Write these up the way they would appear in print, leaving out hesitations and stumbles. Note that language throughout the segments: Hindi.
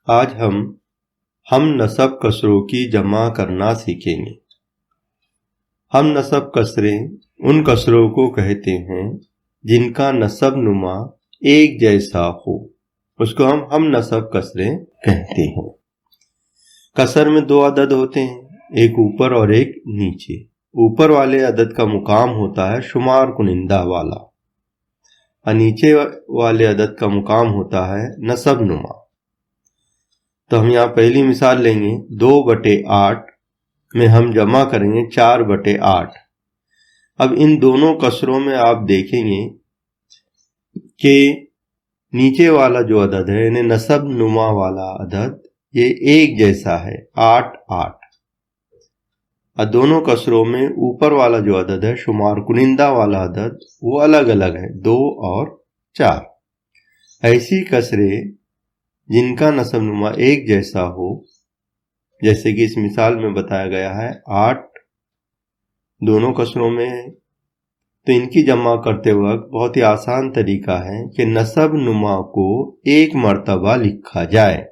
आज हम नसब कसरों की जमा करना सीखेंगे। हम नसब कसरें उन कसरों को कहते हैं जिनका नसब नुमा एक जैसा हो, उसको हम नसब कसरें कहते हैं। कसर में दो अदद होते हैं, एक ऊपर और एक नीचे। ऊपर वाले अदद का मुकाम होता है शुमार कुनिंदा वाला और नीचे वाले अदद का मुकाम होता है नसब नुमा। तो हम यहाँ पहली मिसाल लेंगे, 2/8 में हम जमा करेंगे 4/8। अब इन दोनों कसरों में आप देखेंगे कि नीचे वाला जो अदद है यानी नसब नुमा वाला अदद ये एक जैसा है, 8/8। और दोनों कसरों में ऊपर वाला जो अदद है शुमार कुनिंदा वाला अदद वो अलग अलग है, 2 और 4। ऐसी कसरें जिनका नसब नुमा एक जैसा हो, जैसे कि इस मिसाल में बताया गया है 8 दोनों कसरों में है, तो इनकी जमा करते वक्त बहुत ही आसान तरीका है कि नसब नुमा को एक मर्तबा लिखा जाए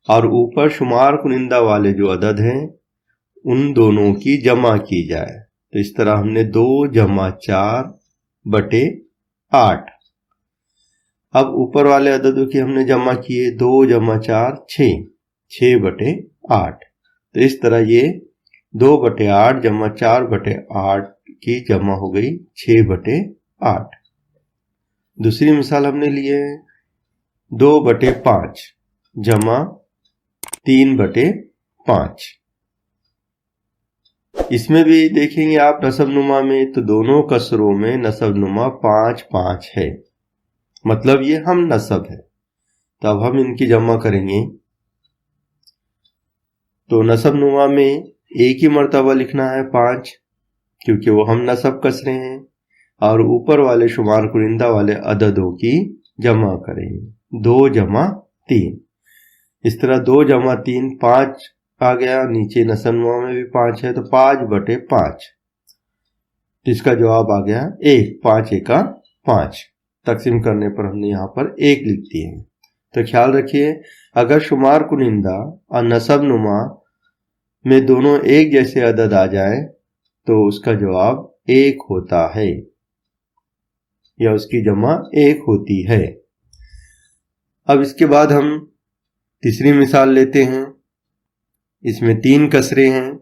और ऊपर शुमार कुनिंदा वाले जो अदद हैं उन दोनों की जमा की जाए। तो इस तरह हमने 2 + 4/8। अब ऊपर वाले अददों की हमने जमा किए, 2 + 4 6, 6/8। तो इस तरह ये 2/8 + 4/8 की जमा हो गई 6/8। दूसरी मिसाल हमने लिए 2/5 = 3/5। इसमें भी देखेंगे आप नसब नुमा में, तो दोनों कसरों में नसब नुमा 5/5 है, मतलब ये हम नसब है। तो अब हम इनकी जमा करेंगे, तो नसब नुमा में एक ही मर्तबा लिखना है 5, क्योंकि वो हम नसब कसरे हैं, और ऊपर वाले शुमार कुनिंदा वाले अददों की जमा करेंगे, 2 + 3। इस तरह 2 + 3 5 आ गया, नीचे नसब नुमा में भी 5 है, तो 5/5। इसका जवाब आ गया 1, 5 × 5। तकसीम करने पर हमने यहाँ पर 1 लिख दिए हैं। तो ख्याल रखिए, अगर शुमार कुनिंदा और नसब नुमा में दोनों एक जैसे अदद आ जाए तो उसका जवाब 1 होता है या उसकी जमा 1 होती है। अब इसके बाद हम तीसरी मिसाल लेते हैं। इसमें 3 कसरे हैं,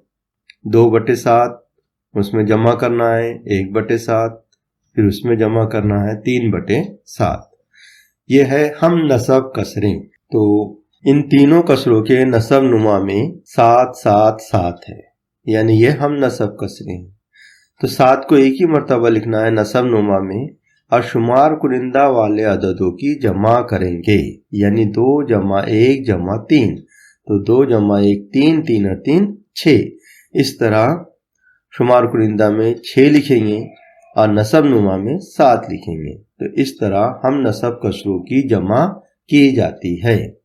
2/7, उसमें जमा करना है 1/7, फिर उसमें जमा करना है 3/7। यह है हम नसब कसरें। तो इन तीनों कसरों के नसब नुमा में 7 7 7 है, यानी ये हम नसब कसरें हैं। तो 7 को एक ही मर्तबा लिखना है नसब नुमा में और शुमार कुनिंदा वाले अददों की जमा करेंगे, यानी 2 + 1 + 3। तो 2 + 1 3, 3 और 3 6। इस तरह शुमार कुनिंदा में 6 लिखेंगे और नसब नुमा में 7 लिखेंगे। तो इस तरह हम नसब कसरों की जमा की जाती है।